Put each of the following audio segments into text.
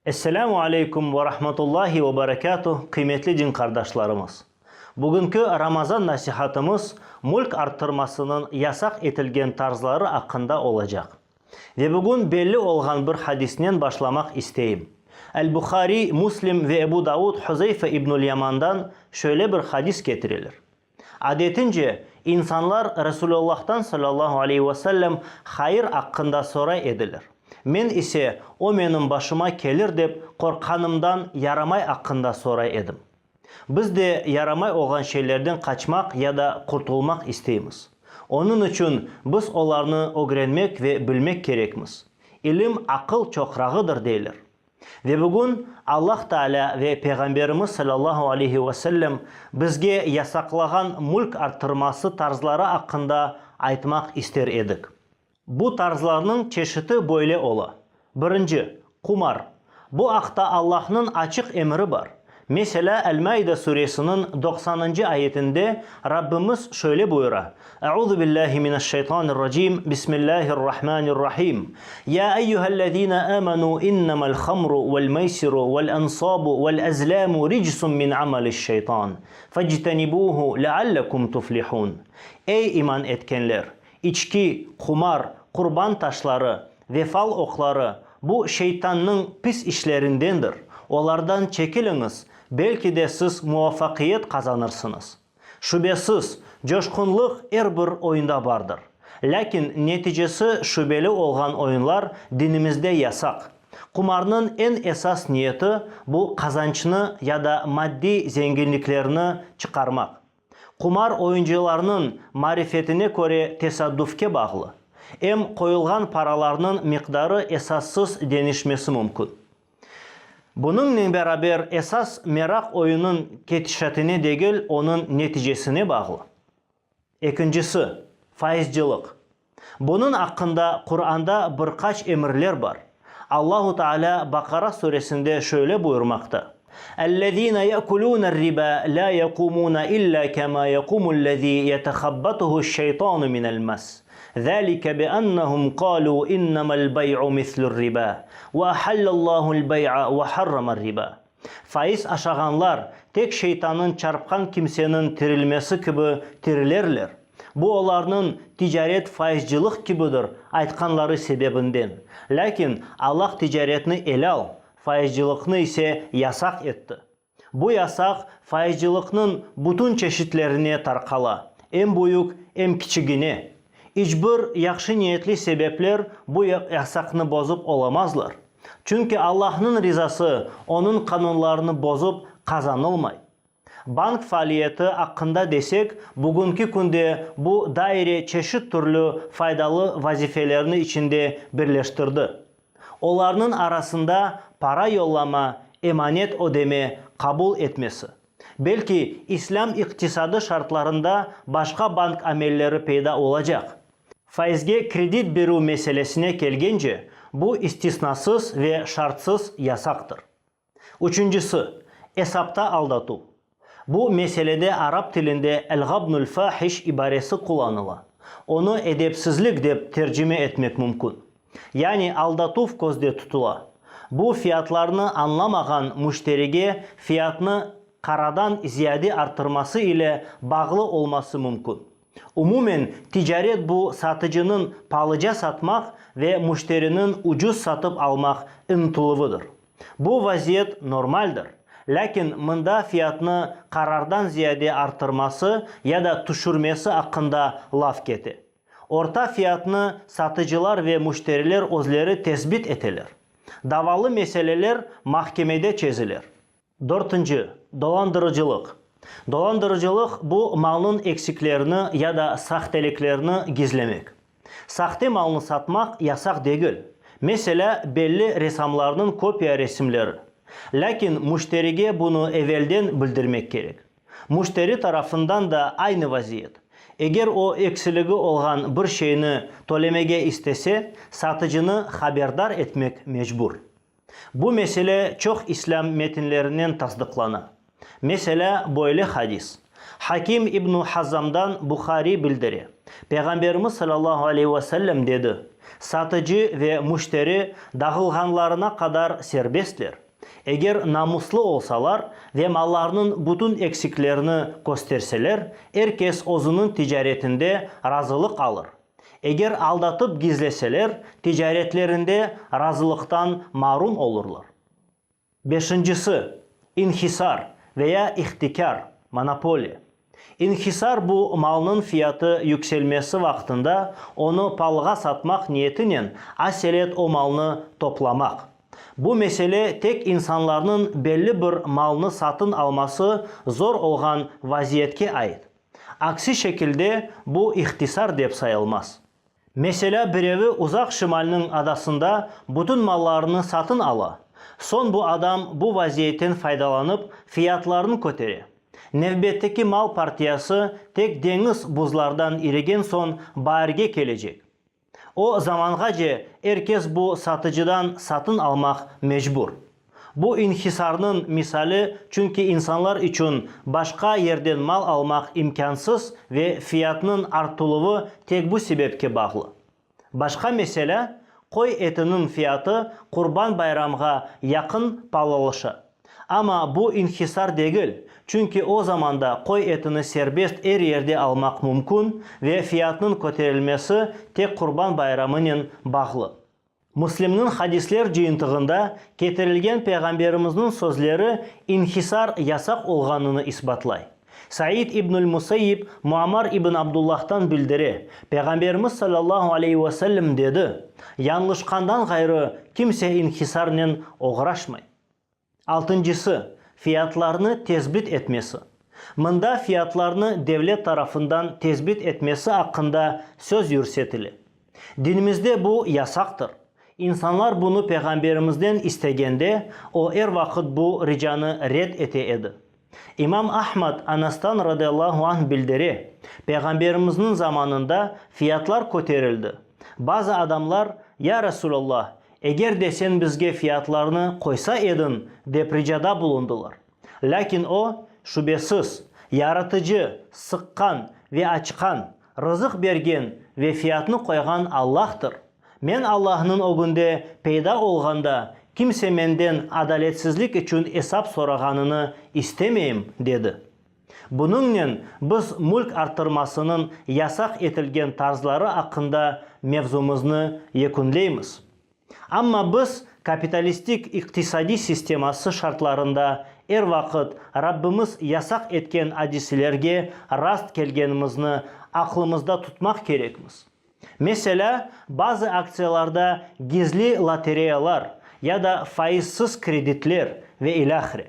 Esselamu Aleyküm ve Rahmetullahi ve Berekatuh kıymetli din kardeşlerimiz. Bugünkü Ramazan nasihatımız mülk arttırmasının yasak etilgen tarzları hakkında olacak. Ve bugün belli olan bir hadisinden başlamak isteyim. El-Bukhari, Müslim ve Ebu Davud Huzeyfe İbnül Yaman'dan şöyle bir hadis getirilir. Adetince insanlar Resulullah'tan sallallahu aleyhi ve sellem hayır hakkında soray edilir. Men ise o benim başıma gelir dep korkanımdan yaramay hakkında soray edim. Biz de yaramay olan şeylerden kaçmak ya da kurtulmak isteyimiz. Onun için biz onlarını öğrenmek ve bilmek gerekmiz. İlim akıl çokrağıdır deyler. Ve bugün Allah Teala ve Peygamberimiz sallallahu aleyhi ve sellem bizge yasaklagan mülk arttırması tarzları hakkında aytmak ister edik. Bu tarzlarının çeşidi böyle ola. Birinci, kumar. Bu akta Allah'ın açık emri var. Mesela El-Maide suresinin 90. ayetinde Rabbimiz şöyle buyuruyor. Euzu billahi mineşşeytanirracim. Bismillahirrahmanirrahim. Ya eyyühellezine amenu innemel hamru vel meysiru vel ansabu vel azlamu ricsun min amelişşeytan. Fectenibuhu leallekum tuflihun. Ey iman etkenler! İçki, kumar, kurban taşları ve fal okları bu şeytanın pis işlerindendir. Onlardan çekiliniz. Belki de siz muvaffakiyet kazanırsınız. Şüphesiz coşkunluk her bir oyunda vardır. Lakin neticesi şüpheli olan oyunlar dinimizde yasak. Kumarın en esas niyeti bu kazançını ya da maddi zenginliklerini çıkarmak. Kumar oyuncularının marifetine göre tesadüfke bağlı. Hem koyulgan paralarının miktarı esassız değişmesi mümkün. Bununla beraber esas merak oyunun ketişatine değil onun neticesine bağlı. İkincisi, faizcilik. Bunun hakkında Kur'an'da birkaç emirler var. Allahu Teala Bakara suresinde şöyle buyurmakta. اَلَّذ۪ينَ يَأْكُلُونَ الرِّبَا لَا يَقُومُونَ إِلَّا كَمَا يَقُومُ الَّذ۪ي يَتَخَبَّطُهُ الشَّيْطَانُ مِنَ الْمَسِّ ذَلِكَ بِأَنَّهُمْ قَالُوا إِنَّمَا الْبَيْعُ مِثْلُ الرِّبَا وَأَحَلَّ اللّٰهُ الْبَيْعَ وَحَرَّمَ الرِّبَا. Faiz aşağanlar tek şeytanın çarpkan kimsenin tirilmesi gibi tirilerler. Bu onların ticaret faizcilik gibidir aytkanları sebebinden. Lakin Allah ticaretini ele al, faizcilikni ise yasak etti. Bu yasak faizciliknin bütün çeşitlerine tarqala. Hem büyük hem kiçigine. Hiçbir yaxşı niyetli sebepler bu yasakni bozup olamazlar. Çünkü Allah'ın rızası onun kanunlarını bozup kazanılmay. Bank faaliyeti hakkında desek, bugünkü günde bu daire çeşit türlü faydalı vazifelerini içinde birleştirdi. Onların arasında para yollama, emanet ödeme, kabul etmesi. Belki İslam iktisadı şartlarında başka bank amelleri peyda olacak. Faizge kredi veru meselesine gelgence bu istisnasız ve şartsız yasaktır. Üçüncüsü, hesapta aldatu. Bu meselede Arap dilinde el-gabnul fahiş ibaresi kullanılır. Onu edepsizlik de tercüme etmek mümkün. Yani aldatuf gözde tutula. Bu fiyatlarını anlamayan müşterige fiyatını karadan ziyade artırması ile bağlı olması mümkün. Umumen ticaret bu satıcının pahalıca satmak ve müşterinin ucuz satıp almak ıntılıvıdır. Bu vaziyet normaldir. Lakin mında fiyatını karardan ziyade artırması ya da düşürmesi hakkında laf geti. Orta fiyatını satıcılar ve müşteriler özleri tespit eteler. Davalı meseleler mahkemede çözülür. Dördüncü, dolandırıcılık. Dolandırıcılık bu malın eksiklerini ya da sahteliklerini gizlemek. Sahte malını satmak yasak değil. Mesela belli resamlarının kopya resimleri. Lakin müşterige bunu evvelden bildirmek gerek. Müşteri tarafından da aynı vaziyet. Eğer o eksiliği olan bir şeyini tolemege istese, satıcını haberdar etmek mecbur. Bu mesele çok İslam metinlerinden tasdiklanır. Mesela böyle hadis. Hakim İbn Hazam'dan Bukhari bildiriyor. Peygamberimiz sallallahu aleyhi ve sellem dedi: satıcı ve müşteri dağılganlarına kadar serbestler. Eğer namuslu olsalar ve mallarının bütün eksiklerini gösterseler, herkes özünün ticaretinde razılık alır. Eğer aldatıp gizleseler, ticaretlerinde razılıktan mahrum olurlar. Beşincisi, inhisar veya ihtikar, monopoli. İnhisar bu malının fiyatı yükselmesi vaktinde onu pahalıya satmak niyetinin aselet o malını toplamak. Bu mesele tek insanların belli bir malını satın alması zor olan vaziyetke ait. Aksi şekilde bu ihtisar dep sayılmaz. Mesela birevi uzak şimalinin adasında bütün mallarını satın ala. Son bu adam bu vaziyetten faydalanıp fiyatlarını köteri. Nevbetteki mal partiyası tek deniz buzlardan irigen son bayırge gelecek. O zamangaca herkes bu satıcıdan satın almak mecbur. Bu inhisarının misali çünkü insanlar için başka yerden mal almak imkansız ve fiyatının artılığı tek bu sebepke bağlı. Başka mesele koy etinin fiyatı Kurban Bayramı'na yakın pahalışı. Ama bu inhisar değil. Çünkü o zamanda koy etini serbest her yerde almak mümkün ve fiyatının kötürilmesi tek Kurban Bayramı'nın bağlı. Müslim'nin hadisler jıyıntığında getirilgen Peygamberimizin sözleri inhisar yasak olganını isbatlay. Said İbnül Musayyib Muammar İbn Abdullah'tan bildiri. Peygamberimiz sallallahu aleyhi ve sellem dedi: yanlışkandan gayrı kimse inhisarla uğraşmay. Altıncısı, fiyatlarını tespit etmesi. Mında fiyatlarını devlet tarafından tespit etmesi hakkında söz yürütili. Dinimizde bu yasaktır. İnsanlar bunu Peygamberimizden istegende o her vakit bu ricanı red edi. İmam Ahmad Anas'tan radıyallahu anh bildiri. Peygamberimizin zamanında fiyatlar kötürildi. Bazı adamlar ya Resulallah eğer desen bizge fiyatlarını koysa edin dep ricada bulundular. Lakin o şüphesiz yaratıcı, sıkkan ve açkan, rızık bergen ve fiyatını koygan Allah'tır. Men Allah'ın o günde peyda olganda kimse menden adaletsizlik için hesap soraganını istemeyim dedi. Bununla biz mülk artırmasının yasak etilgen tarzları hakkında mevzumuzni yekunlaymiz. Ama biz kapitalistik iktisadi sisteması şartlarında her vakit Rabbimiz yasak etken hadislerge rast kelgenimizni aklımızda tutmak gerekmiz. Mesela bazı aksiyalarda gizli lotereyalar ya da faizsiz kreditler ve ilahire.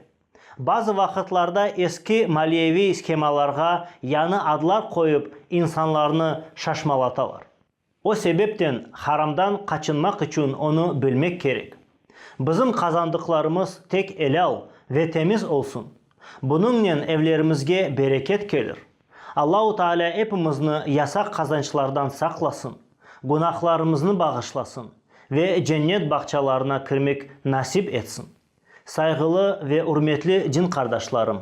Bazı vakitlerde eski maliyevi skemalarga yanı adlar koyup insanlarını şaşmalatalar. O sebepten haramdan kaçınmak için onu bilmek gerek. Bizim kazandıklarımız tek helal ve temiz olsun. Bununla evlerimizge bereket gelir. Allahu Teala hepimizni yasak kazançlardan saklasın, günahlarımızı bağışlasın ve cennet bahçelerine kirmek nasip etsin. Saygılı ve hürmetli cin kardeşlerim,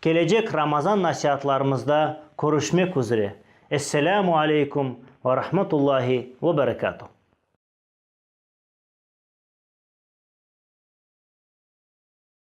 gelecek Ramazan nasihatlarımızda görüşmek üzere. Esselamu aleyküm ve rahmetullahi ve berekatuhu.